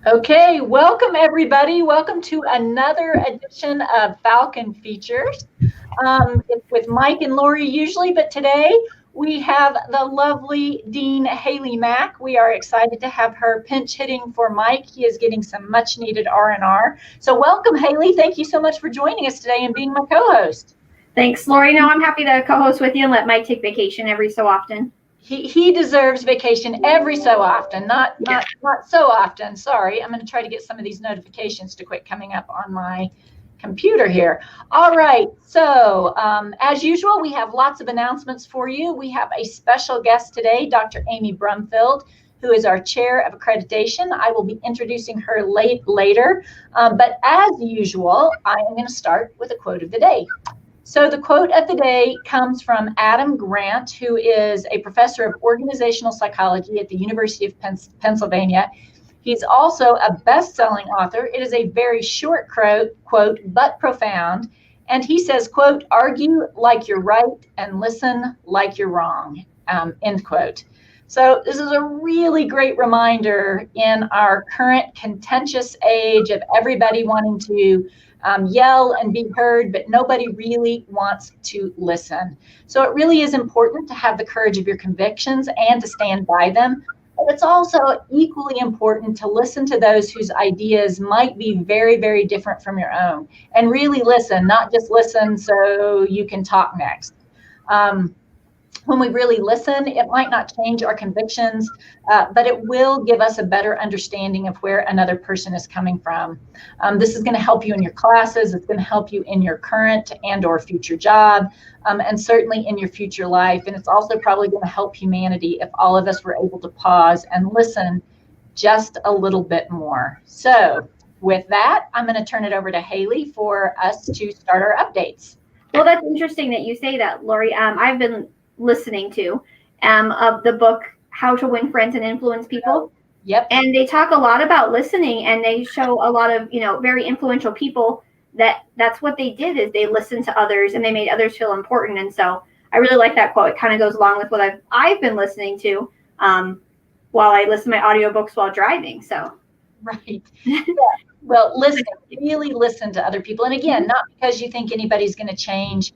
Okay, welcome everybody. Welcome to another edition of Falcon Features. It's with Mike and Lori usually, but today we have the lovely Dean Hailey Mack. We are excited to have her pinch hitting for Mike. He is getting some much needed R&R. So welcome, Hailey. Thank you so much for joining us today and being my co-host. Thanks, Lori. No, I'm happy to co-host with you and let Mike take vacation every so often. He deserves vacation every so often, not so often. Sorry, I'm going to try to get some of these notifications to quit coming up on my computer here. All right, so as usual, we have lots of announcements for you. We have a special guest today, Dr. Amy Brumfield, who is our chair of accreditation. I will be introducing her later, but as usual, I am going to start with a quote of the day. So the quote of the day comes from Adam Grant, who is a professor of organizational psychology at the University of Pennsylvania. He's also a best-selling author. It is a very short quote, but profound. And he says, quote, "Argue like you're right and listen like you're wrong," end quote. So this is a really great reminder in our current contentious age of everybody wanting to yell and be heard, but nobody really wants to listen. So it really is important to have the courage of your convictions and to stand by them. But it's also equally important to listen to those whose ideas might be very, very different from your own, and really listen, not just listen so you can talk next. When we really listen, it might not change our convictions, but it will give us a better understanding of where another person is coming from. This is going to help you in your classes. It's going to help you in your current and or future job, and certainly in your future life. And it's also probably going to help humanity if all of us were able to pause and listen just a little bit more. So with that, I'm going to turn it over to Hailey for us to start our updates. Well, that's interesting that you say that, Lori. I've been listening to of the book How to Win Friends and Influence People. Yep. And they talk a lot about listening, and they show a lot of, very influential people that's what they did, is they listened to others and they made others feel important. And so I really like that quote. It kind of goes along with what I've been listening to while I listen to my audiobooks while driving. So right. Yeah. Well, really listen to other people. And again, not because you think anybody's going to change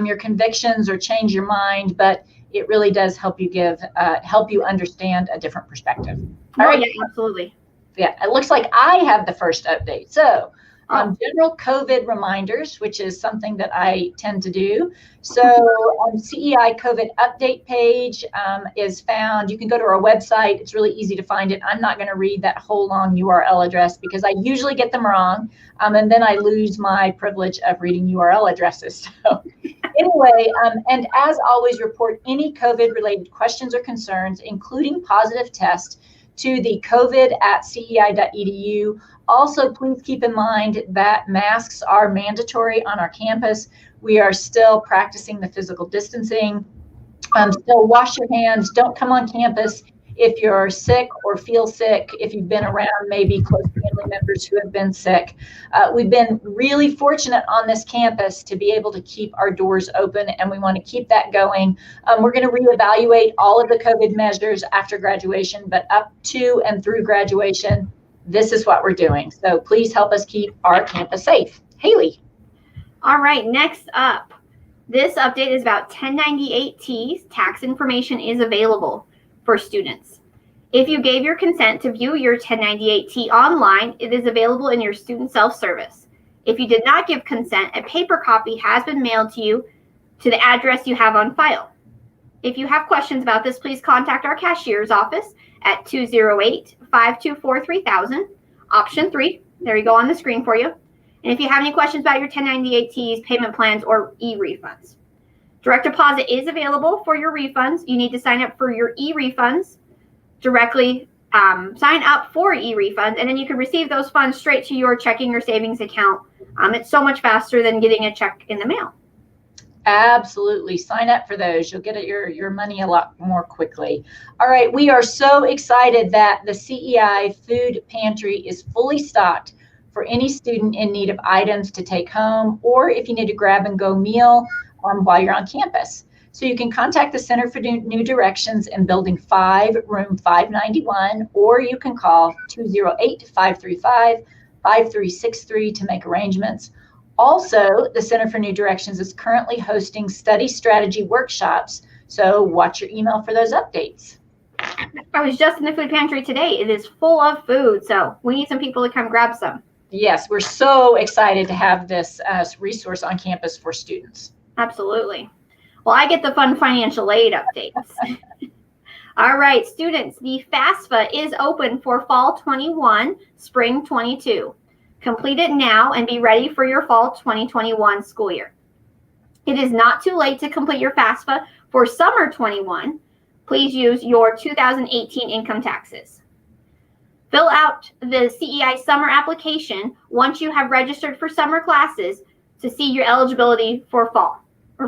your convictions or change your mind, but it really does help you understand a different perspective. All right. Yeah, absolutely. Yeah, it looks like I have the first update. So general COVID reminders, which is something that I tend to do. So CEI COVID update page is found. You can go to our website. It's really easy to find it. I'm not going to read that whole long URL address because I usually get them wrong. And then I lose my privilege of reading URL addresses. So anyway, and as always, report any COVID-related questions or concerns, including positive tests, to the covid@cei.edu. Also, please keep in mind that masks are mandatory on our campus. We are still practicing the physical distancing. Still wash your hands. Don't come on campus if you're sick or feel sick, if you've been around maybe close family members who have been sick. We've been really fortunate on this campus to be able to keep our doors open, and we want to keep that going. We're going to reevaluate all of the COVID measures after graduation, but up to and through graduation, this is what we're doing. So please help us keep our campus safe. Hailey. All right, next up, this update is about 1098Ts. Tax information is available for students. If you gave your consent to view your 1098T online, it is available in your student self-service. If you did not give consent, a paper copy has been mailed to you to the address you have on file. If you have questions about this, please contact our cashier's office at 208-524-3000, option 3. There you go on the screen for you. And if you have any questions about your 1098Ts, payment plans, or e-refunds. Direct deposit is available for your refunds. You need to sign up for your e-refunds directly. Sign up for e-refunds, and then you can receive those funds straight to your checking or savings account. It's so much faster than getting a check in the mail. Absolutely. Sign up for those. You'll get your money a lot more quickly. All right. We are so excited that the CEI food pantry is fully stocked for any student in need of items to take home, or if you need a grab and go meal while you're on campus. So you can contact the Center for New Directions in Building 5, Room 591, or you can call 208-535-5363 to make arrangements. Also, the Center for New Directions is currently hosting study strategy workshops, so watch your email for those updates. I was just in the food pantry today. It is full of food, so we need some people to come grab some. Yes, we're so excited to have this resource on campus for students. Absolutely. Well, I get the fun financial aid updates. All right, students, the FAFSA is open for Fall 21, Spring 22. Complete it now and be ready for your Fall 2021 school year. It is not too late to complete your FAFSA for Summer 21. Please use your 2018 income taxes. Fill out the CEI summer application once you have registered for summer classes to see your eligibility for fall.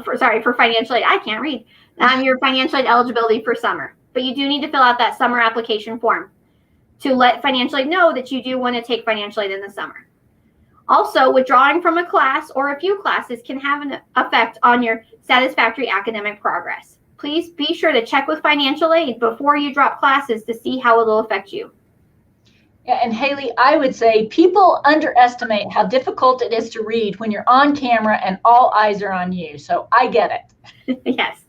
For financial aid. I can't read. Your financial aid eligibility for summer. But you do need to fill out that summer application form to let financial aid know that you do want to take financial aid in the summer. Also, withdrawing from a class or a few classes can have an effect on your satisfactory academic progress. Please be sure to check with financial aid before you drop classes to see how it will affect you. Yeah, and Hailey, I would say people underestimate how difficult it is to read when you're on camera and all eyes are on you. So I get it. Yes.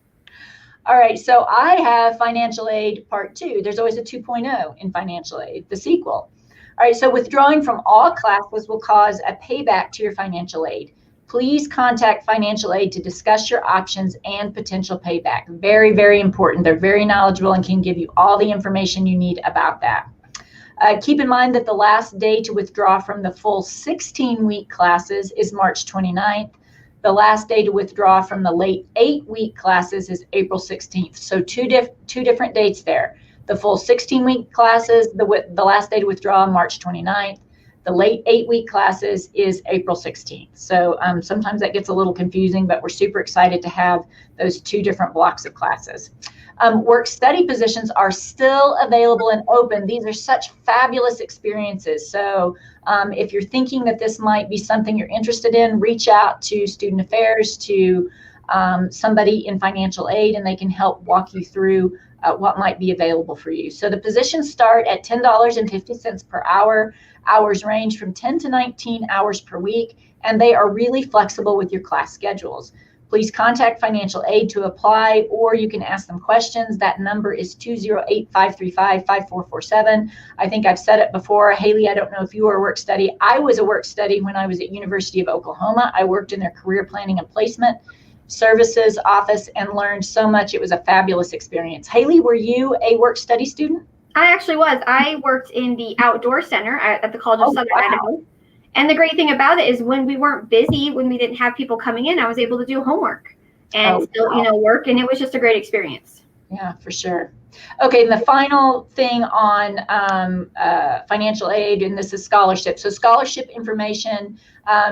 All right, so I have financial aid part 2. There's always a 2.0 in financial aid, the sequel. All right, so withdrawing from all classes will cause a payback to your financial aid. Please contact financial aid to discuss your options and potential payback. Very, very important. They're very knowledgeable and can give you all the information you need about that. Keep in mind that the last day to withdraw from the full 16-week classes is March 29th. The last day to withdraw from the late 8-week classes is April 16th. So two different dates there. The full 16-week classes, the last day to withdraw, March 29th. The late 8-week classes is April 16th. So sometimes that gets a little confusing, but we're super excited to have those 2 different blocks of classes. Work study positions are still available and open. These are such fabulous experiences. So if you're thinking that this might be something you're interested in, reach out to Student Affairs, to somebody in financial aid, and they can help walk you through what might be available for you. So the positions start at $10.50 per hour. Hours range from 10 to 19 hours per week, and they are really flexible with your class schedules. Please contact financial aid to apply, or you can ask them questions. That number is 208-535-5447. I think I've said it before. Hailey, I don't know if you were a work study. I was a work study when I was at University of Oklahoma. I worked in their career planning and placement services office and learned so much. It was a fabulous experience. Hailey, were you a work study student? I actually was. I worked in the outdoor center at the College of Southern Idaho. And the great thing about it is when we weren't busy, when we didn't have people coming in, I was able to do homework and still, work. And it was just a great experience. Yeah, for sure. Okay, and the final thing on financial aid, and this is scholarship. So scholarship information,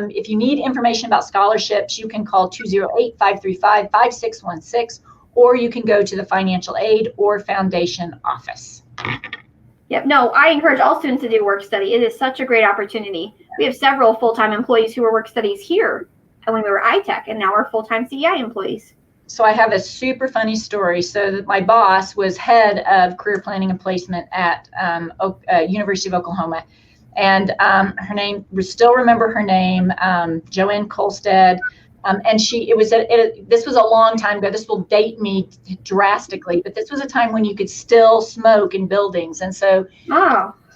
if you need information about scholarships, you can call 208-535-5616, or you can go to the financial aid or foundation office. Yep. No, I encourage all students to do work study. It is such a great opportunity. We have several full-time employees who were work studies here when we were ITech, and now we're full-time CEI employees. So I have a super funny story. So that my boss was head of career planning and placement at University of Oklahoma. And her name, still remember her name, Joanne Kolstad. And this was a long time ago. This will date me drastically, but this was a time when you could still smoke in buildings. And so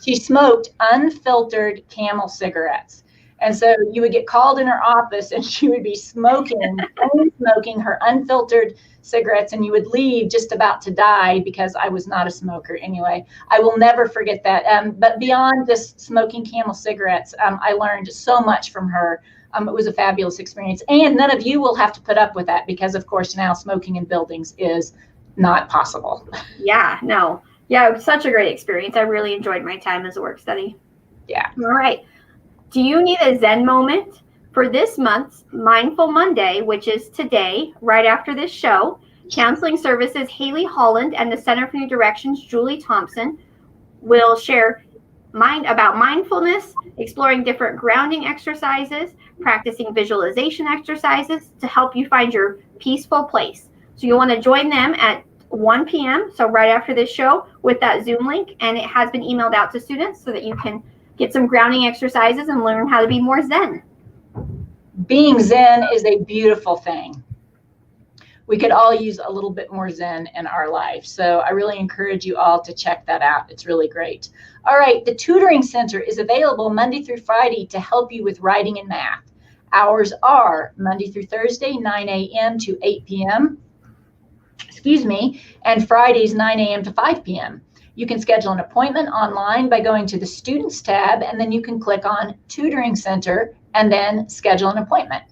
she smoked unfiltered Camel cigarettes. And so you would get called in her office and she would be smoking her unfiltered cigarettes, and you would leave just about to die because I was not a smoker. Anyway, I will never forget that. But beyond just smoking Camel cigarettes, I learned so much from her. It was a fabulous experience. And none of you will have to put up with that because, of course, now smoking in buildings is not possible. Yeah, no. Yeah, it was such a great experience. I really enjoyed my time as a work study. Yeah. All right. Do you need a Zen moment? For this month's Mindful Monday, which is today, right after this show, Counseling Services Haley Holland and the Center for New Directions Julie Thompson will share about mindfulness, exploring different grounding exercises, practicing visualization exercises to help you find your peaceful place. So you'll want to join them at 1 p.m., so right after this show, with that Zoom link, and it has been emailed out to students so that you can get some grounding exercises and learn how to be more Zen. Being Zen is a beautiful thing. We could all use a little bit more Zen in our life. So I really encourage you all to check that out. It's really great. All right, the Tutoring Center is available Monday through Friday to help you with writing and math. Hours are Monday through Thursday, 9 a.m. to 8 p.m. And Fridays, 9 a.m. to 5 p.m. You can schedule an appointment online by going to the Students tab, and then you can click on Tutoring Center and then schedule an appointment.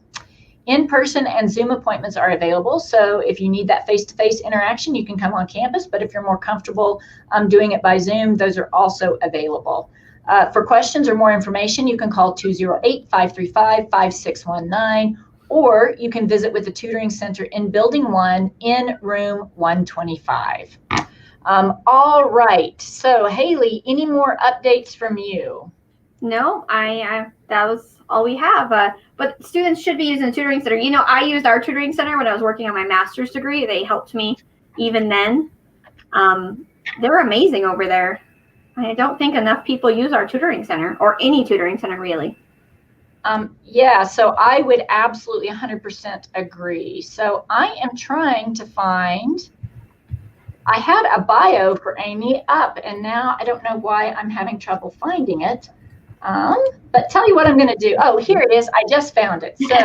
In-person and Zoom appointments are available, so if you need that face-to-face interaction, you can come on campus, but if you're more comfortable doing it by Zoom, those are also available. For questions or more information, you can call 208-535-5619, or you can visit with the Tutoring Center in Building 1 in room 125. All right, so Hailey, any more updates from you? No, that was all we have. But students should be using the Tutoring Center. You know, I used our Tutoring Center when I was working on my master's degree. They helped me even then. They're amazing over there. I don't think enough people use our Tutoring Center, or any Tutoring Center really. Yeah, so I would absolutely 100% agree. So I am trying to find, I had a bio for Amy up, and now I don't know why I'm having trouble finding it. But tell you what I'm going to do. Oh, here it is. I just found it. So,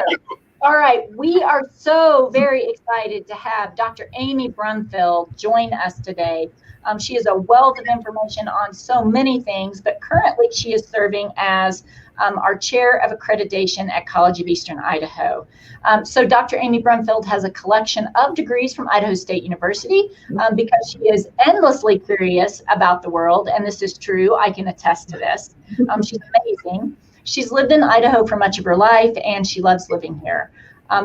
all right, we are so very excited to have Dr. Amy Brumfield join us today. She is a wealth of information on so many things, but currently she is serving as our chair of accreditation at College of Eastern Idaho. So Dr. Amy Brumfield has a collection of degrees from Idaho State University because she is endlessly curious about the world, and this is true. I can attest to this. She's amazing. She's lived in Idaho for much of her life, and she loves living here.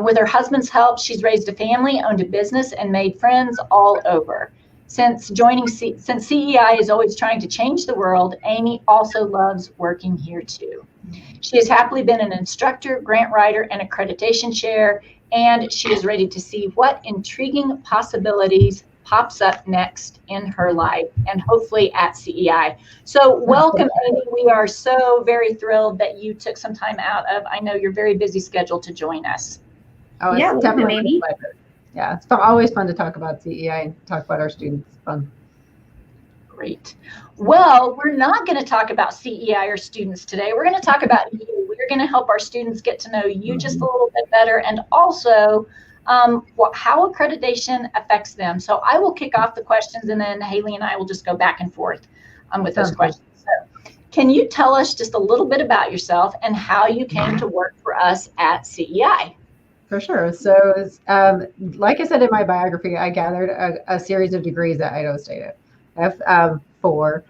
With her husband's help, she's raised a family, owned a business, and made friends all over. Since CEI is always trying to change the world, Amy also loves working here too. She has happily been an instructor, grant writer, and accreditation chair, and she is ready to see what intriguing possibilities pops up next in her life, and hopefully at CEI. So welcome, Amy. We are so very thrilled that you took some time out of, I know, your very busy schedule to join us. Oh, it's Yeah, definitely Amy. a pleasure. Yeah, it's always fun to talk about CEI and talk about our students. It's fun. Great. Well, we're not going to talk about CEI or students today. We're going to talk about you. We're going to help our students get to know you just a little bit better, and also how accreditation affects them. So I will kick off the questions, and then Hailey and I will just go back and forth with those questions. So can you tell us just a little bit about yourself and how you came to work for us at CEI? For sure. So, like I said in my biography, I gathered a series of degrees at Idaho State. I have 4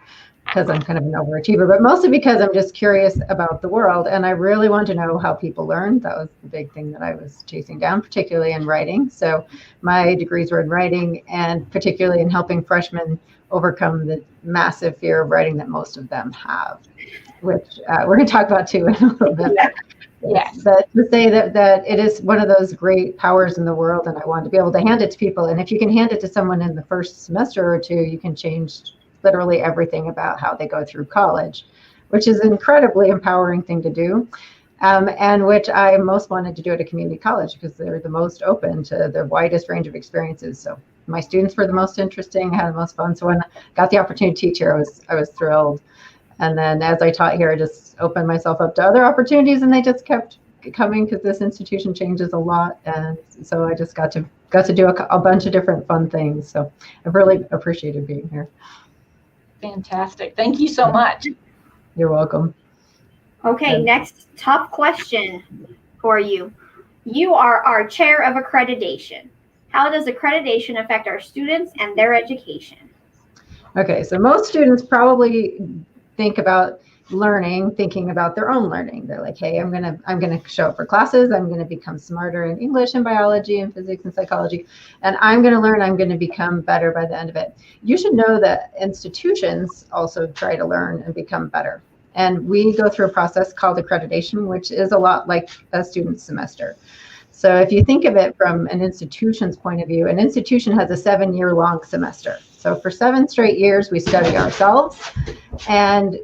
because I'm kind of an overachiever, but mostly because I'm just curious about the world, and I really want to know how people learn. That was the big thing that I was chasing down, particularly in writing. So my degrees were in writing, and particularly in helping freshmen overcome the massive fear of writing that most of them have, which we're going to talk about too in a little bit. Yes. But to say that it is one of those great powers in the world, and I want to be able to hand it to people. And if you can hand it to someone in the first semester or 2, you can change literally everything about how they go through college, which is an incredibly empowering thing to do. And which I most wanted to do at a community college because they're the most open to the widest range of experiences. So my students were the most interesting, had the most fun. So when I got the opportunity to teach here, I was thrilled. And then as I taught here, I just opened myself up to other opportunities, and they just kept coming because this institution changes a lot. And so I just got to do a bunch of different fun things. So I've really appreciated being here. Fantastic. Thank you so much. You're welcome. Okay, next tough question for you. You are our chair of accreditation. How does accreditation affect our students and their education? Okay, so most students probably think about learning, thinking about their own learning. They're like, hey, I'm gonna show up for classes, I'm gonna become smarter in English and biology and physics and psychology, and I'm gonna become better by the end of it. You should know that institutions also try to learn and become better. And we go through a process called accreditation, which is a lot like a student semester. So if you think of it from an institution's point of view, an institution has a 7-year-long semester. So for 7 straight years, we study ourselves, and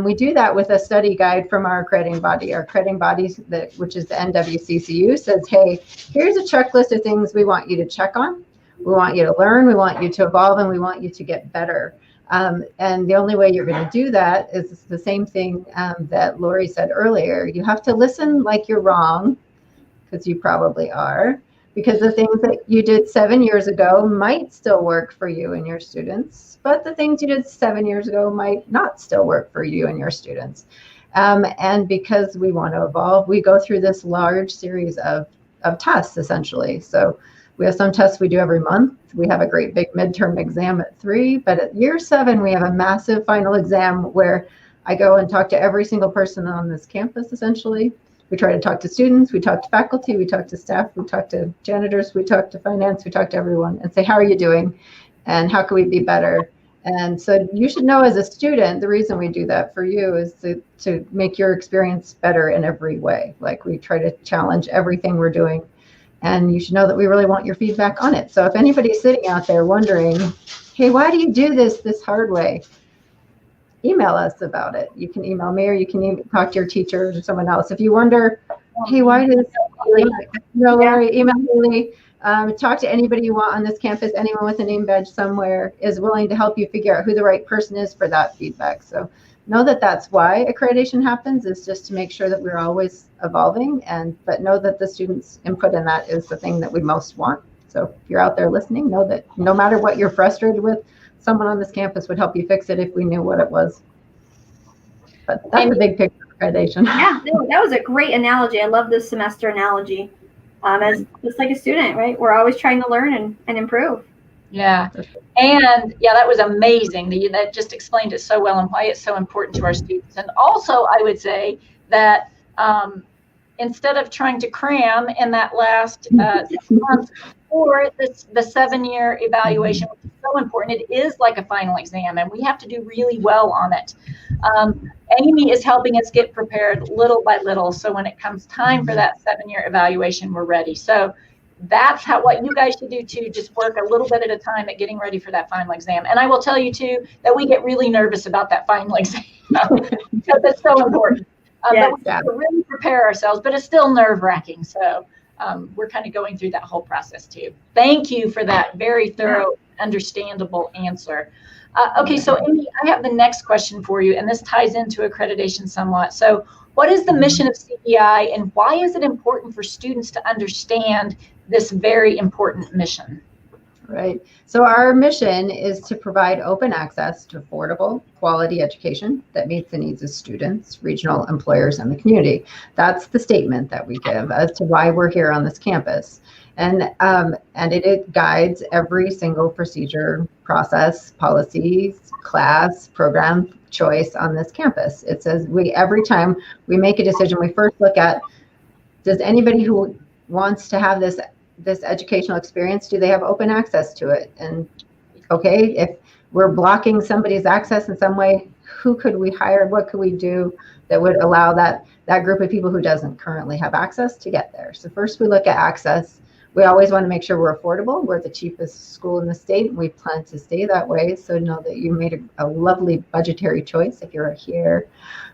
we do that with a study guide from our accrediting body. Our accrediting body, which is the NWCCU, says, hey, here's a checklist of things we want you to check on. We want you to learn, we want you to evolve, and we want you to get better. And the only way you're going to do that is the same thing that Lori said earlier. You have to listen like you're wrong, because you probably are, because the things that you did 7 years ago might still work for you and your students, but the things you did 7 years ago might not still work for you and your students. And because we want to evolve, we go through this large series of tests, essentially. So we have some tests we do every month. We have a great big midterm exam at 3, but at year 7, we have a massive final exam where I go and talk to every single person on this campus, essentially. We try to talk to students, we talk to faculty, we talk to staff, we talk to janitors, we talk to finance, we talk to everyone and say, how are you doing? And how can we be better? And so you should know as a student, the reason we do that for you is to make your experience better in every way. Like, we try to challenge everything we're doing. And you should know that we really want your feedback on it. So if anybody's sitting out there wondering, hey, why do you do this hard way? Email us about it. You can email me, or you can talk to your teacher or someone else. If you wonder, hey, why does Lori, email Hailey, talk to anybody you want on this campus. Anyone with a name badge somewhere is willing to help you figure out who the right person is for that feedback. So know that that's why accreditation happens, is just to make sure that we're always evolving, but know that the students' input in that is the thing that we most want. So if you're out there listening, know that no matter what you're frustrated with, someone on this campus would help you fix it if we knew what it was. But that's the big picture of accreditation. Yeah, that was a great analogy. I love this semester analogy. As just like a student, right? We're always trying to learn and improve. Yeah. And yeah, that was amazing. That just explained it so well and why it's so important to our students. And also, I would say that instead of trying to cram in that last 6 months for the 7-year evaluation, which is so important, it is like a final exam, and we have to do really well on it. Amy is helping us get prepared little by little, so when it comes time for that 7-year evaluation, we're ready. So that's what you guys should do too. Just work a little bit at a time at getting ready for that final exam. And I will tell you too that we get really nervous about that final exam because it's so important. But we have to really prepare ourselves, but it's still nerve-wracking. So we're kind of going through that whole process too. Thank you for that very thorough, understandable answer. Okay, so Amy, I have the next question for you, and this ties into accreditation somewhat. So what is the mission of CEI, and why is it important for students to understand this very important mission? Right. So our mission is to provide open access to affordable, quality education that meets the needs of students, regional employers, and the community. That's the statement that we give as to why we're here on this campus. And it guides every single procedure, process, policies, class, program, choice on this campus. It says every time we make a decision, we first look at, does anybody who wants to have this educational experience, do they have open access to it? And okay, if we're blocking somebody's access in some way, who could we hire? What could we do that would allow that group of people who doesn't currently have access to get there? So first we look at access. We always want to make sure we're affordable. We're the cheapest school in the state, and we plan to stay that way. So know that you made a lovely budgetary choice if you're here.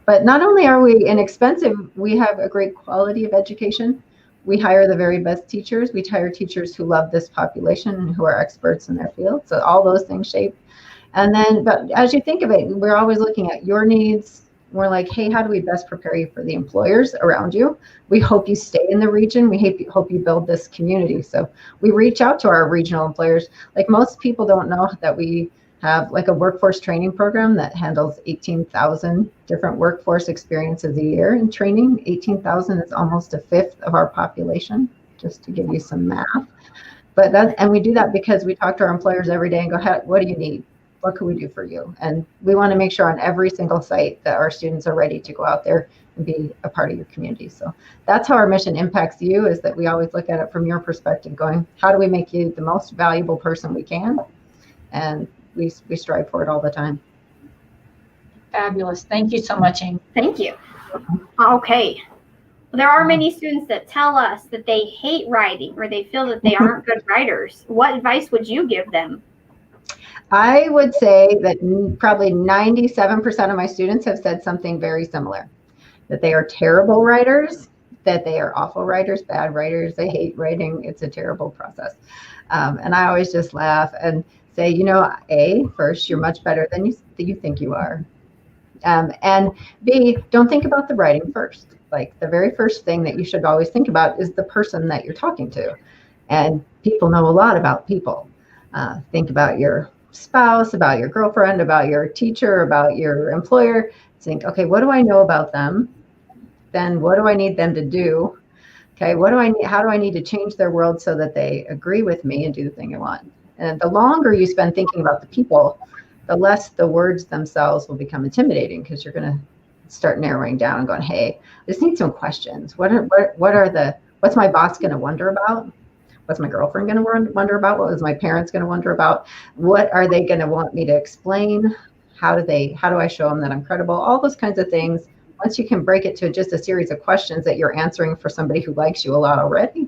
But not only are we inexpensive, we have a great quality of education. We hire the very best teachers. We hire teachers who love this population and who are experts in their field. So all those things shape. And then, but as you think of it, we're always looking at your needs. We're like, hey, how do we best prepare you for the employers around you? We hope you stay in the region. We hope you build this community. So we reach out to our regional employers. Like, most people don't know that we have like a workforce training program that handles 18,000 different workforce experiences a year in training. 18,000 is almost a fifth of our population, just to give you some math. And we do that because we talk to our employers every day and go, what do you need? What can we do for you? And we want to make sure on every single site that our students are ready to go out there and be a part of your community. So that's how our mission impacts you, is that we always look at it from your perspective, going, how do we make you the most valuable person we can? And we strive for it all the time. Fabulous. Thank you so much, Amy. Thank you. Okay. There are many students that tell us that they hate writing or they feel that they aren't good writers. What advice would you give them? I would say that probably 97% of my students have said something very similar, that they are terrible writers, that they are awful writers, bad writers, they hate writing, it's a terrible process. And I always just laugh and say, you know, A, first, you're much better than you think you are. And B, don't think about the writing first. Like the very first thing that you should always think about is the person that you're talking to. And people know a lot about people. Think about your spouse, about your girlfriend, about your teacher, about your employer. Think, okay, what do I know about them? Then what do I need them to do? Okay, how do I need to change their world so that they agree with me and do the thing I want? And the longer you spend thinking about the people, the less the words themselves will become intimidating, because you're going to start narrowing down and going, hey, I just need some questions. What's my boss going to wonder about? What's my girlfriend going to wonder about? What was my parents going to wonder about? What are they going to want me to explain? How do I show them that I'm credible? All those kinds of things. Once you can break it to just a series of questions that you're answering for somebody who likes you a lot already,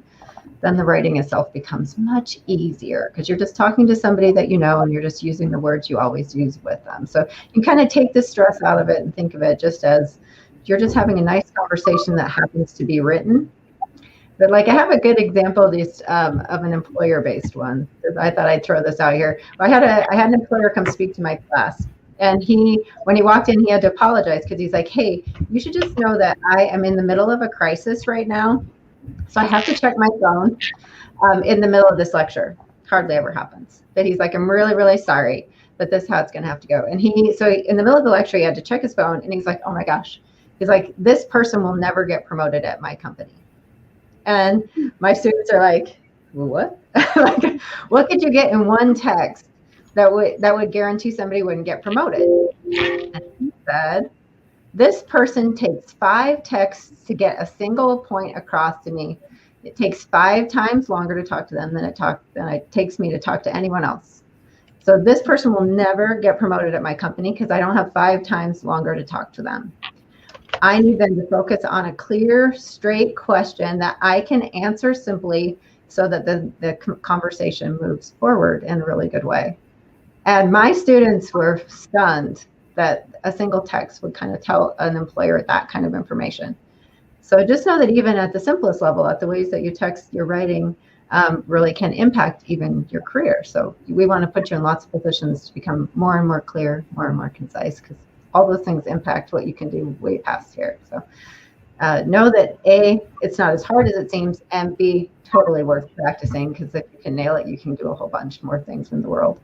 then the writing itself becomes much easier, because you're just talking to somebody that you know and you're just using the words you always use with them. So you kind of take the stress out of it and think of it just as you're just having a nice conversation that happens to be written. But like, I have a good example of this of an employer-based one. I thought I'd throw this out here. I had an employer come speak to my class. And when he walked in, he had to apologize, because he's like, hey, you should just know that I am in the middle of a crisis right now. So I have to check my phone in the middle of this lecture. Hardly ever happens. But he's like, I'm really, really sorry, but this is how it's going to have to go. And so in the middle of the lecture, he had to check his phone, and he's like, oh my gosh. He's like, this person will never get promoted at my company. And my students are like, what? Like, what could you get in one text that would guarantee somebody wouldn't get promoted? And he said, this person takes 5 texts to get a single point across to me. It takes 5 times longer to talk to them than it takes me to talk to anyone else. So this person will never get promoted at my company because I don't have 5 times longer to talk to them. I need them to focus on a clear, straight question that I can answer simply so that the conversation moves forward in a really good way. And my students were stunned that a single text would kind of tell an employer that kind of information. So just know that even at the simplest level, at the ways that you text your writing really can impact even your career. So we want to put you in lots of positions to become more and more clear, more and more concise, because all those things impact what you can do way past here. So know that A, it's not as hard as it seems, and B, totally worth practicing, because if you can nail it, you can do a whole bunch more things in the world.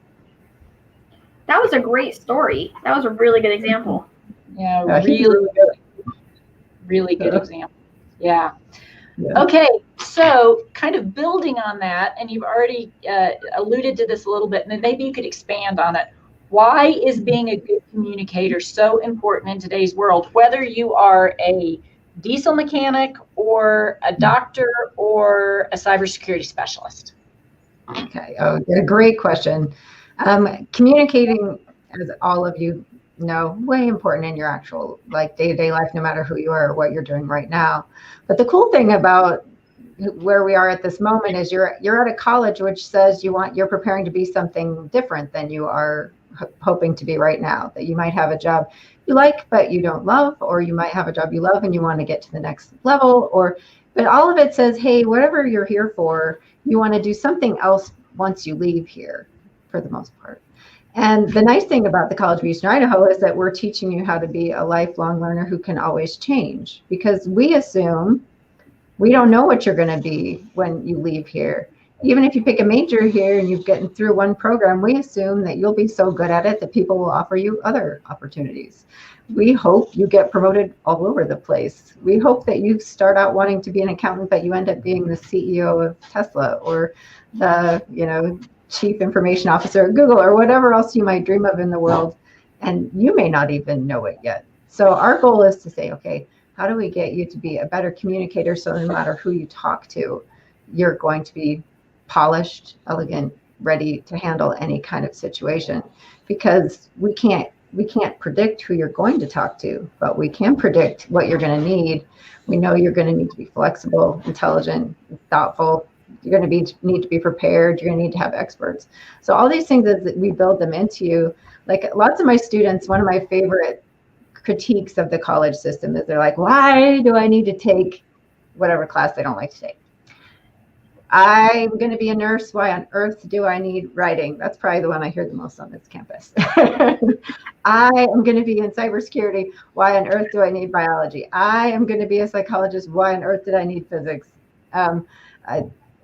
That was a great story. That was a really good example. Yeah, really good example. Yeah. Okay, so kind of building on that, and you've already alluded to this a little bit, and then maybe you could expand on it. Why is being a good communicator so important in today's world, whether you are a diesel mechanic or a doctor or a cybersecurity specialist? Okay, a great question. Communicating, as all of you know, way important in your actual day-to-day life, no matter who you are or what you're doing right now. But the cool thing about where we are at this moment is you're at a college which says you're preparing to be something different than you are hoping to be right now. That you might have a job you like but you don't love, or you might have a job you love and you want to get to the next level, but all of it says, hey, whatever you're here for, you want to do something else once you leave here, for the most part. And the nice thing about the College of Eastern Idaho is that we're teaching you how to be a lifelong learner who can always change, because we assume we don't know what you're going to be when you leave here. Even if you pick a major here and you've gotten through one program, we assume that you'll be so good at it that people will offer you other opportunities. We hope you get promoted all over the place. We hope that you start out wanting to be an accountant, but you end up being the CEO of Tesla, or the, chief information officer at Google, or whatever else you might dream of in the world. And you may not even know it yet. So our goal is to say, okay, how do we get you to be a better communicator, so no matter who you talk to, you're going to be polished, elegant, ready to handle any kind of situation? Because we can't we can't predict who you're going to talk to, but we can predict what you're going to need. We know you're going to need to be flexible, intelligent, thoughtful. You're going to need to be prepared. You're going to need to have experts. So all these things that we build them into you. Like lots of my students, one of my favorite critiques of the college system is they're like, why do I need to take whatever class they don't like to take? I'm going to be a nurse. Why on earth do I need writing? That's probably the one I hear the most on this campus. I am going to be in cybersecurity. Why on earth do I need biology? I am going to be a psychologist. Why on earth did I need physics?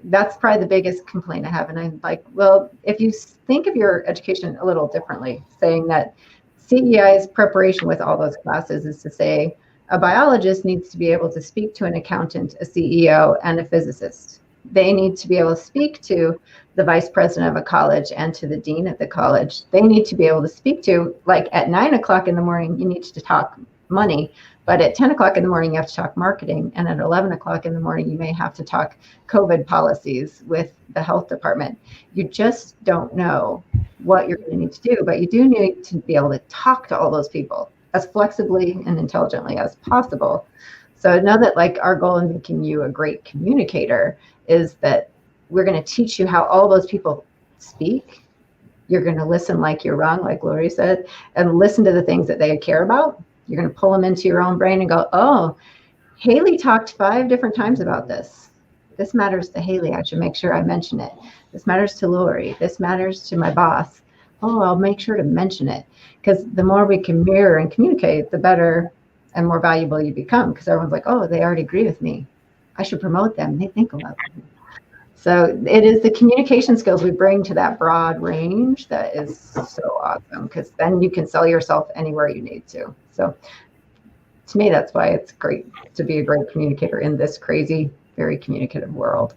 That's probably the biggest complaint I have. And I'm like, well, if you think of your education a little differently, saying that CEI's preparation with all those classes is to say a biologist needs to be able to speak to an accountant, a CEO, and a physicist. They need to be able to speak to the vice president of a college and to the dean of the college. They need to be able to speak to, like at 9 o'clock in the morning, you need to talk money, but at 10 o'clock in the morning, you have to talk marketing. And at 11 o'clock in the morning, you may have to talk COVID policies with the health department. You just don't know what you're going to need to do, but you do need to be able to talk to all those people as flexibly and intelligently as possible. So know that like our goal in making you a great communicator is that we're going to teach you how all those people speak. You're going to listen like you're wrong, like Lori said, and listen to the things that they care about. You're going to pull them into your own brain and go, oh, Hailey talked 5 different times about this. This matters to Hailey. I should make sure I mention it. This matters to Lori. This matters to my boss. Oh, I'll make sure to mention it. Because the more we can mirror and communicate, the better and more valuable you become. Because everyone's like, oh, they already agree with me. I should promote them. They think about me. So it is the communication skills we bring to that broad range that is so awesome, because then you can sell yourself anywhere you need to. So to me, that's why it's great to be a great communicator in this crazy, very communicative world.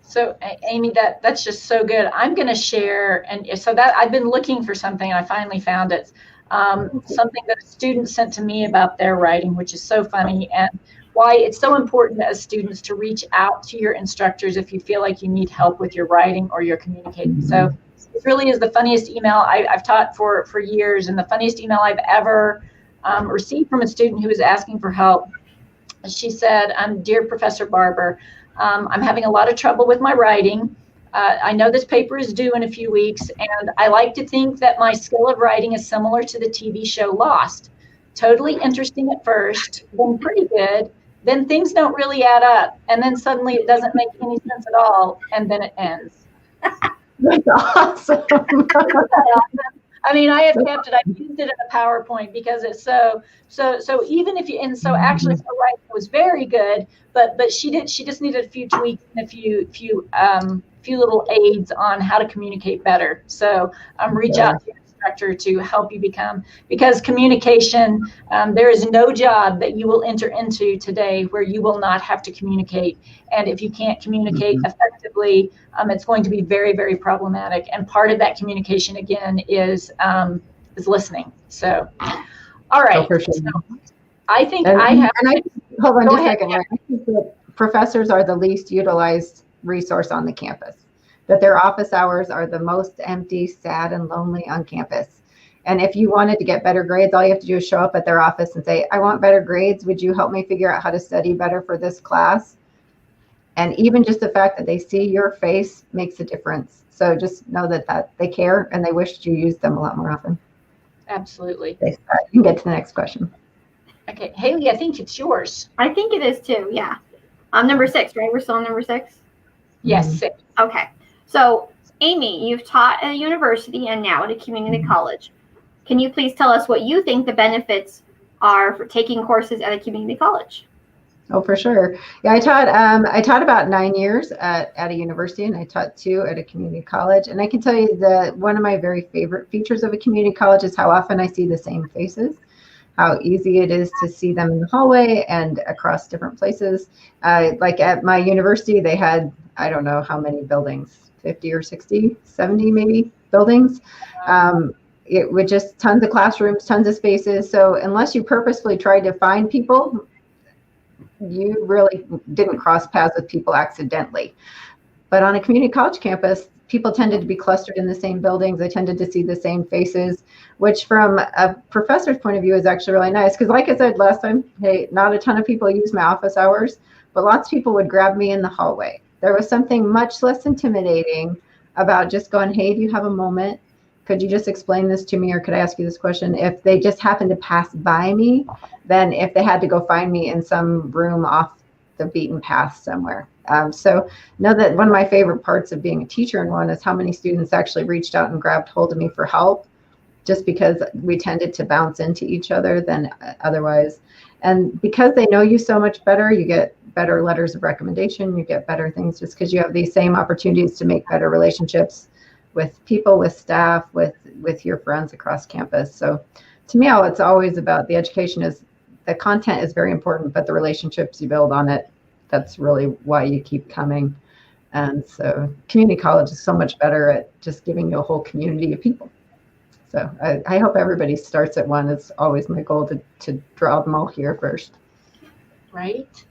So Amy, that's just so good. I'm going to share, and so that I've been looking for something, and I finally found it. Something that a student sent to me about their writing, which is so funny, and why it's so important as students to reach out to your instructors if you feel like you need help with your writing or your communicating. So it really is the funniest email. I've taught for years, and the funniest email I've ever received from a student who was asking for help. She said, "Dear Professor Barber, I'm having a lot of trouble with my writing. I know this paper is due in a few weeks, and I like to think that my skill of writing is similar to the TV show Lost. Totally interesting at first, then pretty good, then things don't really add up, and then suddenly it doesn't make any sense at all, and then it ends." That's awesome. I mean, I have kept it. I used it in a PowerPoint because it's so even if you, and so actually her writing was very good, but she just needed a few tweaks and a few little aids on how to communicate better. So reach out to your instructor to help you become, because communication, there is no job that you will enter into today where you will not have to communicate. And if you can't communicate effectively, it's going to be very, very problematic. And part of that communication, again, is listening. So, all right. Oh, for sure. So I think hold on just a second. Yeah. I think that professors are the least utilized resource on the campus, that their office hours are the most empty, sad, and lonely on campus. And if you wanted to get better grades, all you have to do is show up at their office and say, I want better grades. Would you help me figure out how to study better for this class? And even just the fact that they see your face makes a difference. So just know that they care, and they wish you used them a lot more often. Absolutely. You can get to the next question. Okay, Hailey, I think it's yours. I think it is too, yeah. Number 6, right? We're still on number 6? Yes, 6. Okay. So, Amy, you've taught at a university and now at a community college. Can you please tell us what you think the benefits are for taking courses at a community college? Oh, for sure. Yeah, I taught about 9 years at a university, and I taught 2 at a community college. And I can tell you that one of my very favorite features of a community college is how often I see the same faces, how easy it is to see them in the hallway and across different places. Like at my university, they had, I don't know how many buildings, 50 or 60, 70 maybe buildings. It would just tons of classrooms, tons of spaces. So unless you purposefully tried to find people, you really didn't cross paths with people accidentally. But on a community college campus, people tended to be clustered in the same buildings. I tended to see the same faces, which from a professor's point of view is actually really nice. Because like I said last time, hey, not a ton of people use my office hours, but lots of people would grab me in the hallway. There was something much less intimidating about just going, hey, do you have a moment? Could you just explain this to me, or could I ask you this question? If they just happened to pass by me, than if they had to go find me in some room off the beaten path somewhere. So know that one of my favorite parts of being a teacher in one is how many students actually reached out and grabbed hold of me for help, just because we tended to bounce into each other than otherwise. And because they know you so much better, you get better letters of recommendation, you get better things just because you have these same opportunities to make better relationships with people, with staff, with your friends across campus. So to me, it's always about the education is, the content is very important, but the relationships you build on it, that's really why you keep coming. And so community college is so much better at just giving you a whole community of people. So I hope everybody starts at one. It's always my goal to draw them all here first. Right.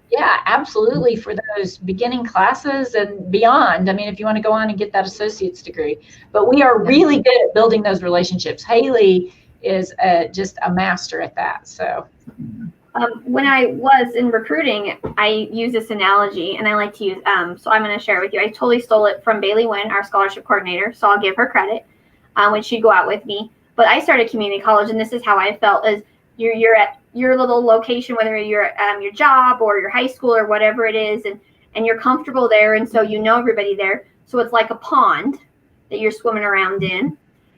Yeah, absolutely, for those beginning classes and beyond. I mean, if you want to go on and get that associate's degree, but we are really good at building those relationships. Hailey is just a master at that. So when I was in recruiting, I use this analogy, and I like to use, so I'm going to share it with you. I totally stole it from Bailey Wynn, our scholarship coordinator, so I'll give her credit when she'd go out with me. But I started community college, and this is how I felt, is you're at your little location, whether you're at your job or your high school or whatever it is, and you're comfortable there, and so you know everybody there. So it's like a pond that you're swimming around in.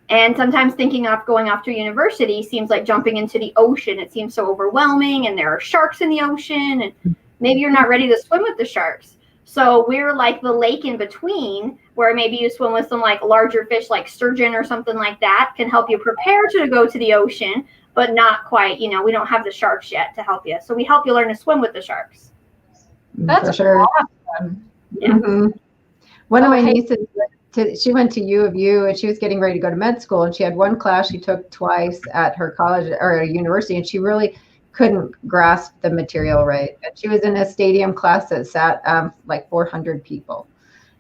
And sometimes thinking of going off to university seems like jumping into the ocean. It seems so overwhelming, and there are sharks in the ocean, and maybe you're not ready to swim with the sharks. So we're like the lake in between, where maybe you swim with some like larger fish like sturgeon or something like that, can help you prepare to go to the ocean, but not quite, we don't have the sharks yet to help you. So we help you learn to swim with the sharks. That's for sure. awesome. Yeah. Mm-hmm. One of my nieces, she went to U of U, and she was getting ready to go to med school, and she had one class she took twice at her college or a university, and she really couldn't grasp the material right. And she was in a stadium class that sat like 400 people.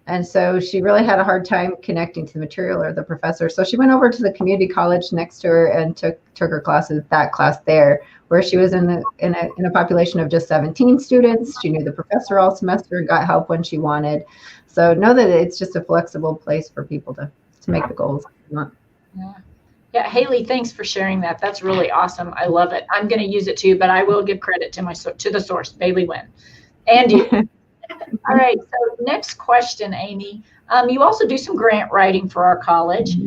And so she really had a hard time connecting to the material or the professor. So she went over to the community college next to her and took her classes, that class there, where she was in a population of just 17 students. She knew the professor all semester, got help when she wanted. So know that it's just a flexible place for people to make the goals they want. Yeah, Hailey, thanks for sharing that. That's really awesome. I love it. I'm going to use it too, but I will give credit to the source, Bailey Wynn, and you. All right. So next question, Amy. You also do some grant writing for our college.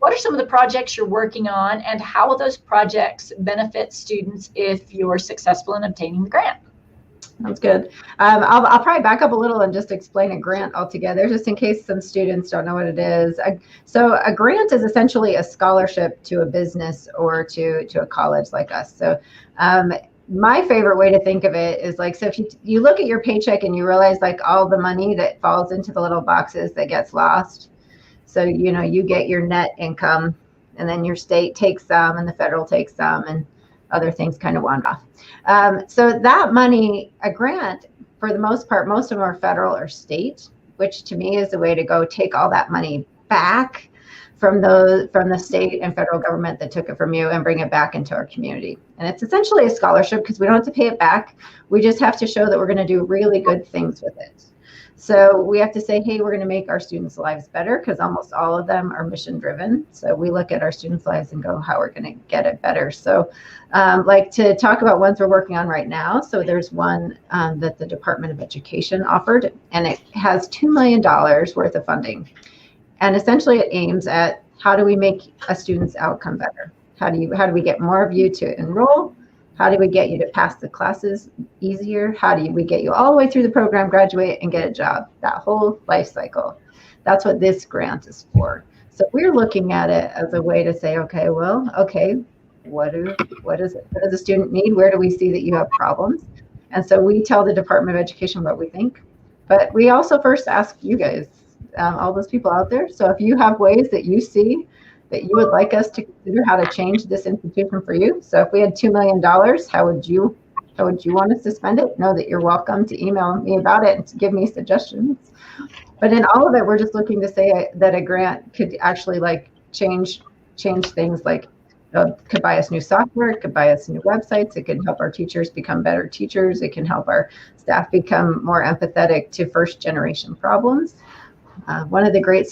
What are some of the projects you're working on, and how will those projects benefit students if you're successful in obtaining the grant? Sounds good. I'll probably back up a little and just explain a grant altogether, just in case some students don't know what it is. So a grant is essentially a scholarship to a business or to a college like us. So my favorite way to think of it is like, so if you look at your paycheck and you realize like all the money that falls into the little boxes that gets lost. So, you get your net income, and then your state takes some, and the federal takes some, and other things kind of wander off. So that money, a grant, for the most part, most of them are federal or state, which to me is the way to go take all that money back from the state and federal government that took it from you and bring it back into our community. And it's essentially a scholarship because we don't have to pay it back. We just have to show that we're going to do really good things with it. So we have to say, hey, we're going to make our students' lives better, because almost all of them are mission driven. So we look at our students' lives and go, how we're going to get it better. So like to talk about ones we're working on right now. So there's one that the Department of Education offered, and it has $2 million worth of funding. And essentially it aims at, how do we make a student's outcome better? How do we get more of you to enroll? How do we get you to pass the classes easier? How do we get you all the way through the program, graduate, and get a job? That whole life cycle. That's what this grant is for. So we're looking at it as a way to say, what does a student need? Where do we see that you have problems? And so we tell the Department of Education what we think. But we also first ask you guys, all those people out there. So if you have ways that you see that you would like us to consider how to change this institution for you. So if we had $2 million, how would you want us to spend it? Know that you're welcome to email me about it and to give me suggestions. But in all of it, we're just looking to say that a grant could actually like change things, like could buy us new software, it could buy us new websites, it could help our teachers become better teachers, it can help our staff become more empathetic to first generation problems. One of the great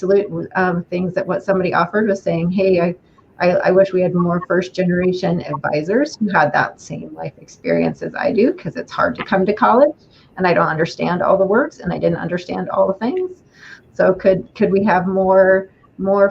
things that what somebody offered was saying, hey, I wish we had more first generation advisors who had that same life experience as I do, because it's hard to come to college and I don't understand all the words and I didn't understand all the things. So could we have more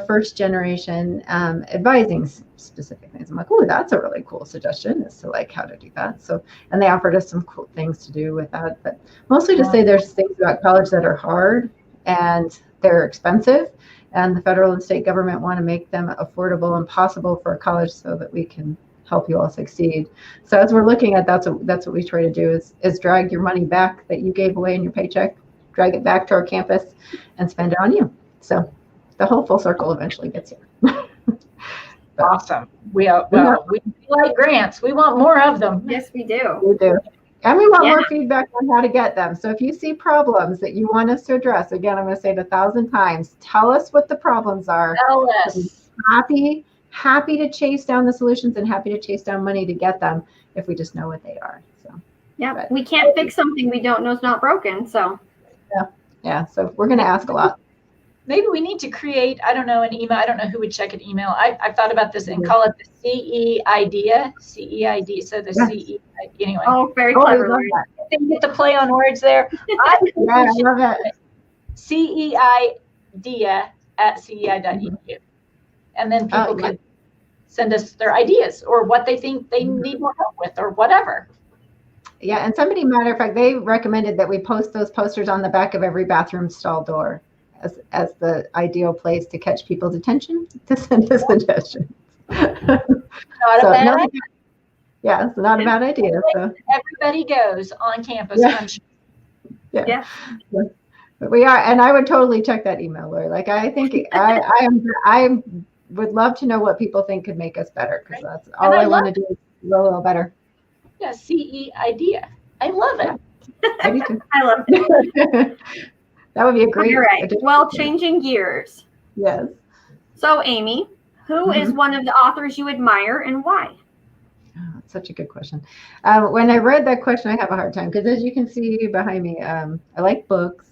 first generation advising specific things? I'm like, oh, that's a really cool suggestion, as to like how to do that. So, and they offered us some cool things to do with that, but mostly to say there's things about college that are hard and they're expensive, and the federal and state government want to make them affordable and possible for a college so that we can help you all succeed. So as we're looking at that's what we try to do is drag your money back that you gave away in your paycheck, drag it back to our campus and spend it on you. So the whole full circle eventually gets here. Awesome. We like grants. We want more of them. Yes, we do. We do. And we want more feedback on how to get them. So if you see problems that you want us to address, again, I'm going to say it 1,000 times, tell us what the problems are. Tell us. Happy to chase down the solutions and happy to chase down money to get them if we just know what they are. So yeah, we can't fix something we don't know is not broken. So yeah. So we're going to ask a lot. Maybe we need to create, I don't know, an email. I don't know who would check an email. I've thought about this and call it the CE idea. CEID. So the CE. Anyway. Oh, very clever. I They get to play on words there. I love it. CEIDea at CEI.edu. And then people could send us their ideas or what they think they need more help with or whatever. Yeah, and somebody, matter of fact, they recommended that we post those posters on the back of every bathroom stall door as the ideal place to catch people's attention to send us suggestions. Not a bad idea. Yeah, it's not a bad idea. So everybody goes on campus. I'm sure. Yeah. But we are, and I would totally check that email, Lori. Like I think I would love to know what people think could make us better, because that's all I want to do is go a little better. Yeah, CE idea. I love it. I do too. I love it. That would be a great. All right. Well, changing gears. Yes. So, Amy, who is one of the authors you admire and why? Oh, that's such a good question. When I read that question, I have a hard time because, as you can see behind me, I like books.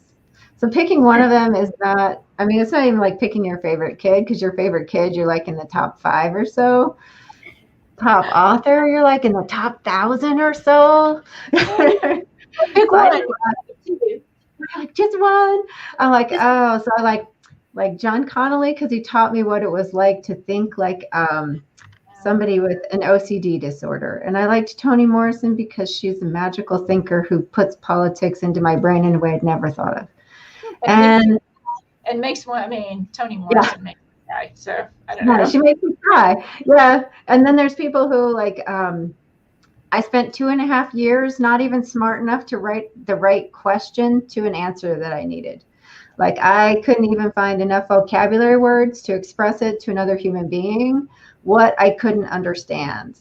So picking one of them is not, I mean, it's not even like picking your favorite kid, because your favorite kid, you're like in the top 5 or so. Top author, you're like in the top 1,000 or so. Pick one. Like, just one. I'm like, oh, so I like John Connolly, because he taught me what it was like to think like somebody with an OCD disorder. And I liked Toni Morrison because she's a magical thinker who puts politics into my brain in a way I'd never thought of. And makes one, I mean, Toni Morrison makes me cry. So I don't know. Yeah, she makes me cry. Yeah. And then there's people who like, I spent 2.5 years not even smart enough to write the right question to an answer that I needed. Like I couldn't even find enough vocabulary words to express it to another human being what I couldn't understand.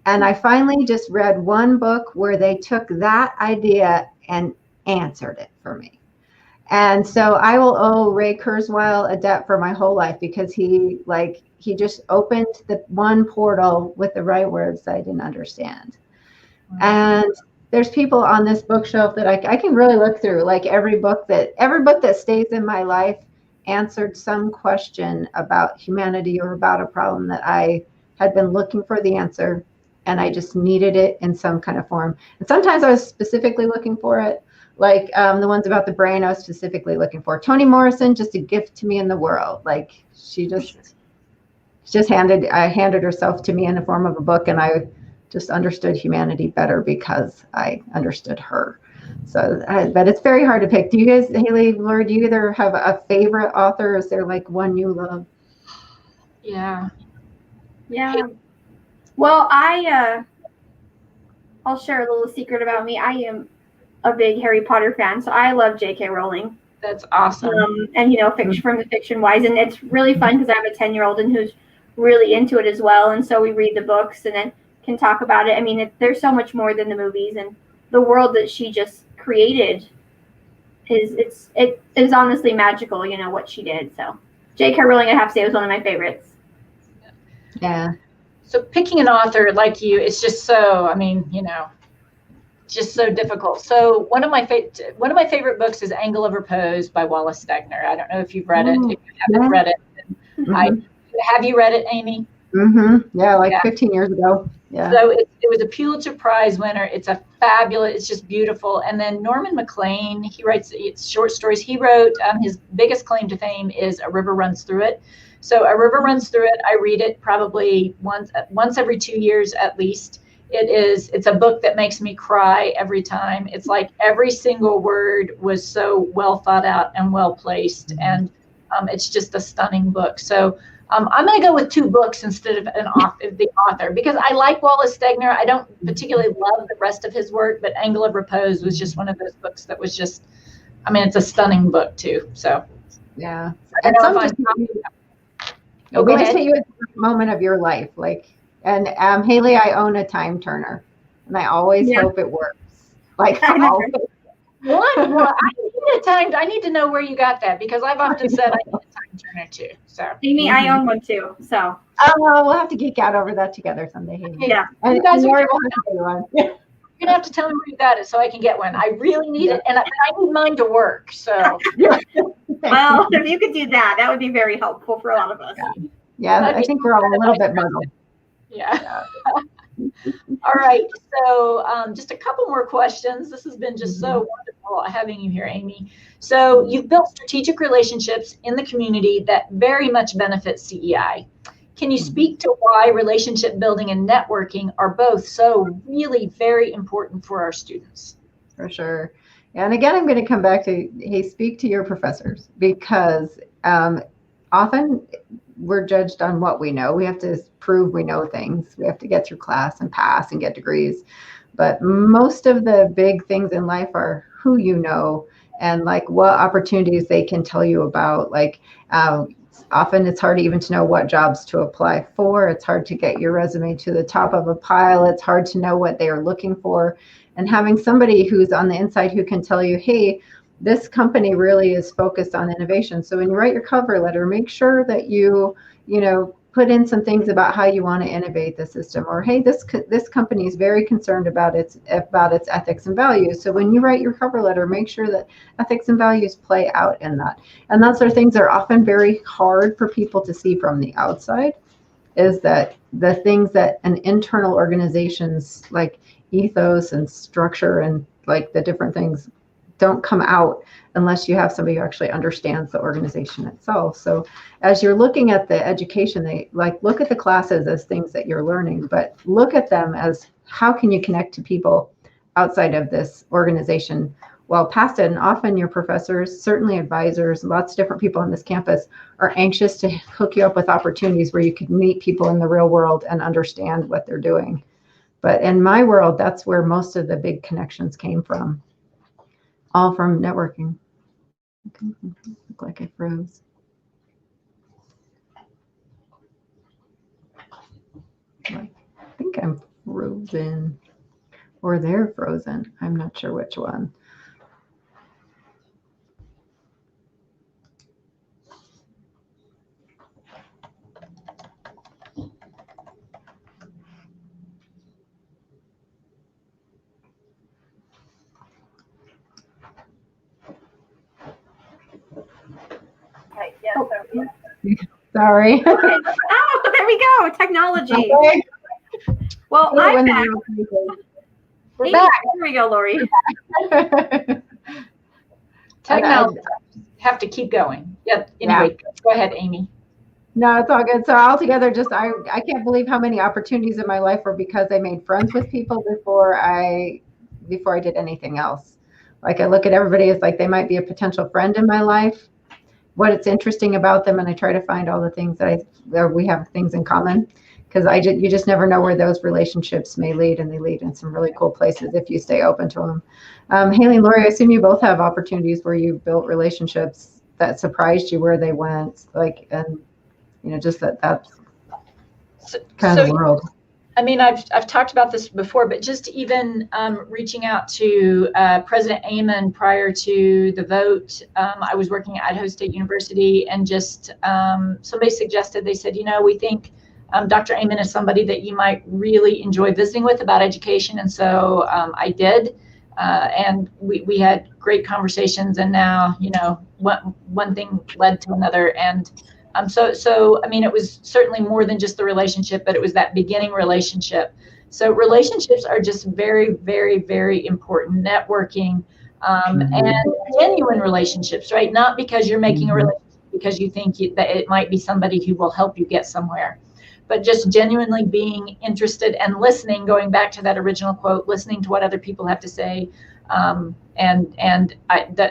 And I finally just read one book where they took that idea and answered it for me. And so I will owe Ray Kurzweil a debt for my whole life, because he just opened the one portal with the right words that I didn't understand. And there's people on this bookshelf that I can really look through. Like every book that stays in my life answered some question about humanity or about a problem that I had been looking for the answer, and I just needed it in some kind of form. And sometimes I was specifically looking for it, like the ones about the brain. I was specifically looking for Toni Morrison, just a gift to me in the world. Like she just handed herself to me in the form of a book, and I just understood humanity better because I understood her. So, but it's very hard to pick. Do you guys, Hailey, Lori, do you either have a favorite author, or is there like one you love? Yeah. Well, I'll share a little secret about me. I am a big Harry Potter fan, so I love J.K. Rowling. That's awesome. And fiction from the fiction wise, and it's really fun because I have a 10-year-old and who's really into it as well, and so we read the books and then can talk about it. I mean, there's so much more than the movies, and the world that she just created it is honestly magical, you know, what she did. So J.K. Rowling, I have to say, was one of my favorites. Yeah. So picking an author like you, it's just so, I mean, you know, just so difficult. So one of my favorite books is Angle of Repose by Wallace Stegner. I don't know if you've read it. If you haven't read it, have you read it, Amy? Mm-hmm. Yeah, like 15 years ago. Yeah. So it was a Pulitzer Prize winner. It's a fabulous, it's just beautiful. And then Norman MacLean, he writes short stories. He wrote, his biggest claim to fame is A River Runs Through It. So A River Runs Through It, I read it probably once every 2 years at least. It's a book that makes me cry every time. It's like every single word was so well thought out and well placed. And it's just a stunning book. So I'm going to go with 2 books instead of the author, because I like Wallace Stegner. I don't particularly love the rest of his work, but Angle of Repose was just one of those books that was just, I mean, it's a stunning book too. So yeah. I don't know if it will hit you at the moment of your life. Like, and Hailey, I own a time turner, and I always hope it works. Like, always. Well, I need to know where you got that, because I've often said I need a time turner too. So Amy, I own one too. So we'll have to geek out over that together someday, Hailey. Yeah, and you guys Lori will have to do one. You're gonna have to tell me where you got it so I can get one. I really need it, and I need mine to work. So well, if you could do that, that would be very helpful for a lot of us. Yeah, I think we're all a little bit muddled. Yeah. All right. So just a couple more questions. This has been just so wonderful having you here, Amy. So you've built strategic relationships in the community that very much benefit CEI. Can you speak to why relationship building and networking are both so really very important for our students? For sure. And again, I'm going to come back to, hey, speak to your professors, because often we're judged on what we know. We have to prove we know things. We have to get through class and pass and get degrees. But most of the big things in life are who you know and like what opportunities they can tell you about. Like often it's hard even to know what jobs to apply for. It's hard to get your resume to the top of a pile. It's hard to know what they are looking for. And having somebody who's on the inside who can tell you, hey, this company really is focused on innovation. So when you write your cover letter, make sure that you put in some things about how you want to innovate the system, or hey, this company is very concerned about its ethics and values. So when you write your cover letter, make sure that ethics and values play out in that. And those are things that are often very hard for people to see from the outside, is that the things that an internal organization's like ethos and structure and like the different things don't come out unless you have somebody who actually understands the organization itself. So as you're looking at the education, they like look at the classes as things that you're learning, but look at them as how can you connect to people outside of this organization well past it. And often your professors, certainly advisors, lots of different people on this campus are anxious to hook you up with opportunities where you could meet people in the real world and understand what they're doing. But in my world, that's where most of the big connections came from. All from networking. Okay. Look like I froze. I think I'm frozen, or they're frozen. I'm not sure which one. Sorry. Oh, there we go. Technology. Okay. Well, I'm back. We're back. Here we go, Lori. Technology. Have to keep going. Yep. Anyway, go ahead, Amy. No, it's all good. So altogether, just I can't believe how many opportunities in my life were because I made friends with people before I did anything else. Like I look at everybody as like they might be a potential friend in my life. What it's interesting about them, and I try to find all the things that we have things in common, because you just never know where those relationships may lead, and they lead in some really cool places if you stay open to them. Hailey and Lori, I assume you both have opportunities where you built relationships that surprised you where they went, like, and just that's kind of the world. I mean, I've talked about this before, but just even reaching out to President Amon prior to the vote. I was working at Idaho State University, and just somebody suggested, they said, we think Dr. Amon is somebody that you might really enjoy visiting with about education. And so I did. And we had great conversations, and now, one thing led to another. And so, I mean, it was certainly more than just the relationship, but it was that beginning relationship. So relationships are just very, very, very important. Networking and genuine relationships, right? Not because you're making a relationship because you think that it might be somebody who will help you get somewhere, but just genuinely being interested and listening, going back to that original quote, listening to what other people have to say.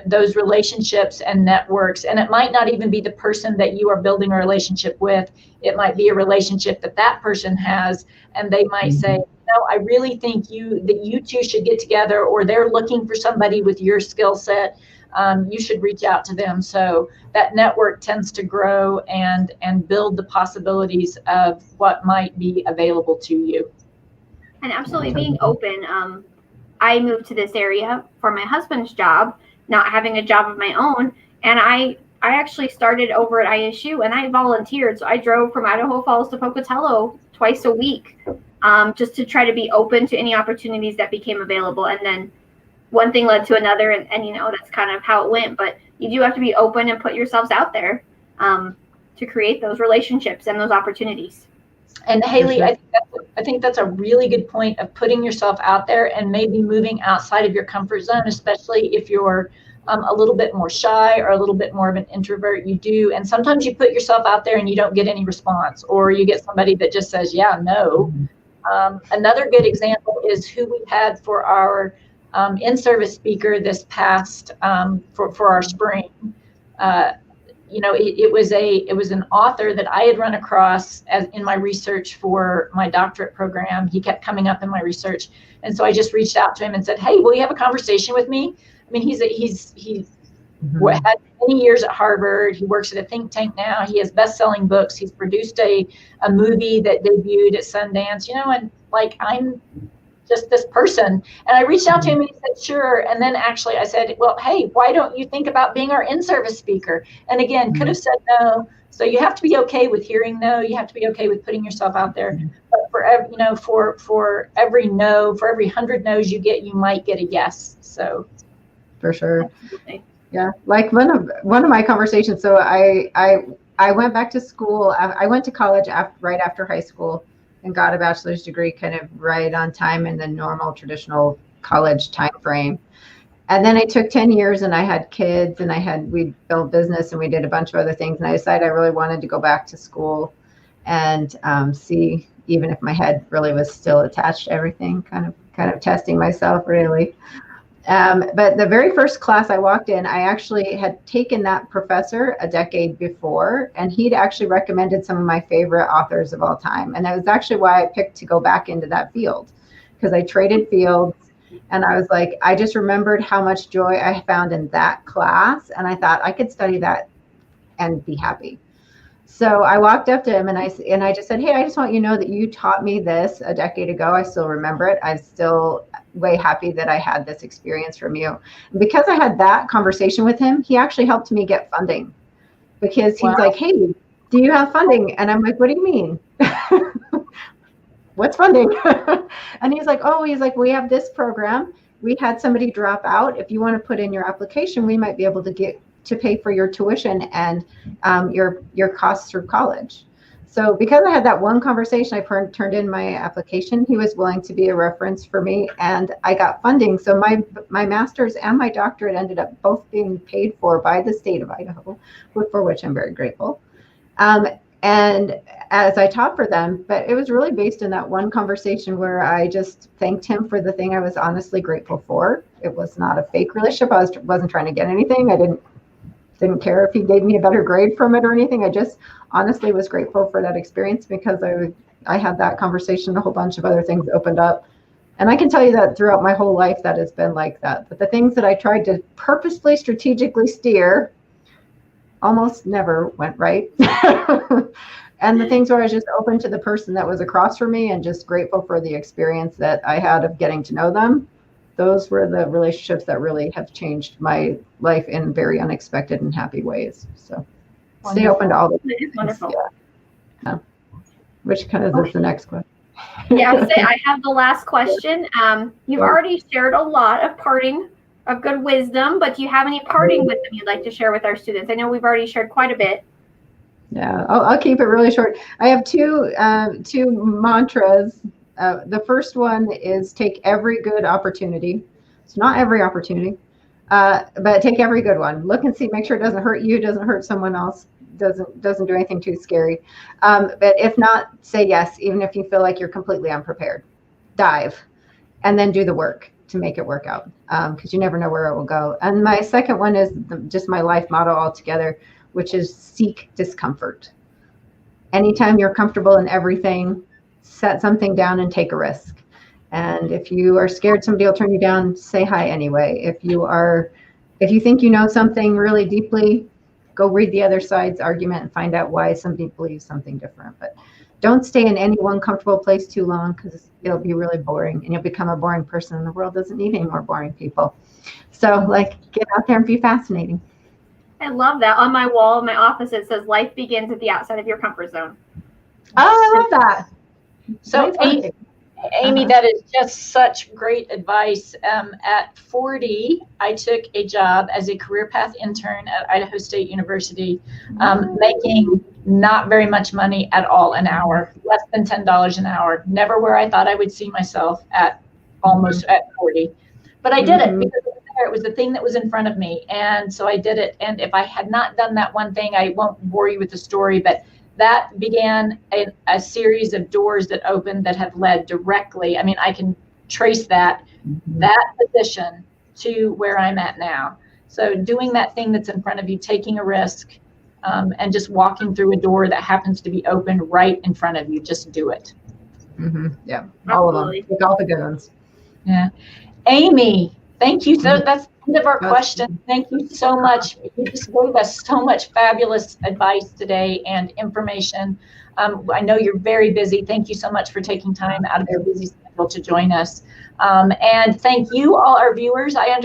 Those relationships and networks, and it might not even be the person that you are building a relationship with. It might be a relationship that person has, and they might say, I really think that you two should get together, or they're looking for somebody with your skill set. You should reach out to them. So that network tends to grow and build the possibilities of what might be available to you. And absolutely being open. I moved to this area for my husband's job, not having a job of my own. And I actually started over at ISU, and I volunteered. So I drove from Idaho Falls to Pocatello twice a week, just to try to be open to any opportunities that became available. And then one thing led to another, and that's kind of how it went. But you do have to be open and put yourselves out there to create those relationships and those opportunities. And Hailey, I think that's a really good point of putting yourself out there and maybe moving outside of your comfort zone, especially if you're a little bit more shy or a little bit more of an introvert. You do, and sometimes you put yourself out there and you don't get any response, or you get somebody that just says, yeah, no. Another good example is who we had for our in-service speaker this past for our spring. It was an author that I had run across in my research for my doctorate program. He kept coming up in my research, and so I just reached out to him and said, "Hey, will you have a conversation with me?" I mean, he's had many years at Harvard. He works at a think tank now. He has best-selling books. He's produced a movie that debuted at Sundance. And I'm just this person. And I reached out to him and he said, sure. And then actually I said, well, hey, why don't you think about being our in-service speaker? And again, could have said no. So you have to be okay with hearing no. You have to be okay with putting yourself out there. But for every no, for every 100 no's you get, you might get a yes. So for sure. Yeah. Like one of my conversations. So I went back to school. I went to college right after high school, and got a bachelor's degree kind of right on time in the normal traditional college time frame. And then I took 10 years and I had kids, and we built business, and we did a bunch of other things. And I decided I really wanted to go back to school and see, even if my head really was still attached to everything, kind of testing myself really. But the very first class I walked in, I actually had taken that professor a decade before, and he'd actually recommended some of my favorite authors of all time. And that was actually why I picked to go back into that field, because I traded fields, and I was like, I just remembered how much joy I found in that class, and I thought I could study that and be happy. So I walked up to him and I just said, hey, I just want you to know that you taught me this a decade ago. I still remember it. I'm still way happy that I had this experience from you. And because I had that conversation with him, he actually helped me get funding, because he's like, hey, do you have funding? And I'm like, what do you mean? What's funding? And he's like, we have this program. We had somebody drop out. If you want to put in your application, we might be able to pay for your tuition and your costs through college. So because I had that one conversation, I turned in my application. He was willing to be a reference for me, and I got funding. So my master's and my doctorate ended up both being paid for by the state of Idaho, for which I'm very grateful. And as I taught for them, but it was really based in that one conversation where I just thanked him for the thing I was honestly grateful for. It was not a fake relationship. I wasn't trying to get anything. I didn't care if he gave me a better grade from it or anything. I just honestly was grateful for that experience, because I had that conversation. A whole bunch of other things opened up. And I can tell you that throughout my whole life, that has been like that. But the things that I tried to purposefully, strategically steer almost never went right. And the things where I was just open to the person that was across from me and just grateful for the experience that I had of getting to know them. Those were the relationships that really have changed my life in very unexpected and happy ways. So stay open to all the things. Wonderful. Yeah. Which kind of is the next question. Yeah, I have the last question. You've already shared a lot of good wisdom, but do you have any parting wisdom you'd like to share with our students? I know we've already shared quite a bit. Yeah, I'll keep it really short. I have two mantras. The first one is take every good opportunity. It's not every opportunity, but take every good one. Look and see, make sure it doesn't hurt you, doesn't hurt someone else, doesn't do anything too scary. But if not, say yes, even if you feel like you're completely unprepared. Dive, and then do the work to make it work out, because you never know where it will go. And my second one is just my life motto altogether, which is seek discomfort. Anytime you're comfortable in everything, set something down and take a risk. And if you are scared somebody will turn you down, say hi anyway. If you think you know something really deeply, go read the other side's argument and find out why somebody believes something different. But don't stay in any one comfortable place too long, because it'll be really boring and you'll become a boring person, and the world doesn't need any more boring people. So get out there and be fascinating. I love that. On my wall in my office, it says life begins at the outside of your comfort zone. Oh, I love that. So Amy, that is just such great advice. At 40, I took a job as a career path intern at Idaho State University, making not very much money at all an hour, less than $10 an hour. Never where I thought I would see myself at almost at 40. But I did it because it was the thing that was in front of me. And so I did it. And if I had not done that one thing, I won't bore you with the story, but that began a series of doors that opened that have led directly. I mean, I can trace that position to where I'm at now. So doing that thing that's in front of you, taking a risk, and just walking through a door that happens to be open right in front of you, just do it. Yeah, all of them. Take all the good ones. Yeah. Amy, thank you. So that's the end of our question. Thank you so much. You just gave us so much fabulous advice today and information. I know you're very busy. Thank you so much for taking time out of your busy schedule to join us. And thank you, all our viewers. I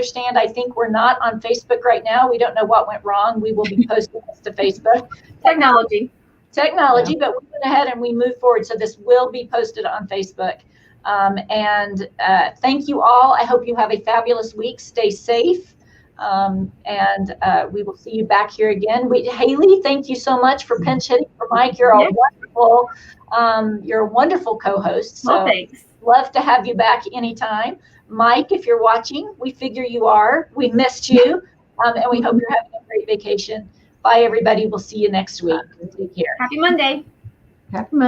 think we're not on Facebook right now. We don't know what went wrong. We will be posting this to Facebook. Technology, yeah. But we went ahead and we moved forward. So this will be posted on Facebook. And thank you all. I hope you have a fabulous week. Stay safe. And we will see you back here again. Hailey, thank you so much for pinch hitting for Mike. You're a wonderful co-host. So well, thanks. Love to have you back anytime. Mike, if you're watching, we figure you are. We missed you. And we hope you're having a great vacation. Bye, everybody. We'll see you next week. Take care. Happy Monday. Happy Monday.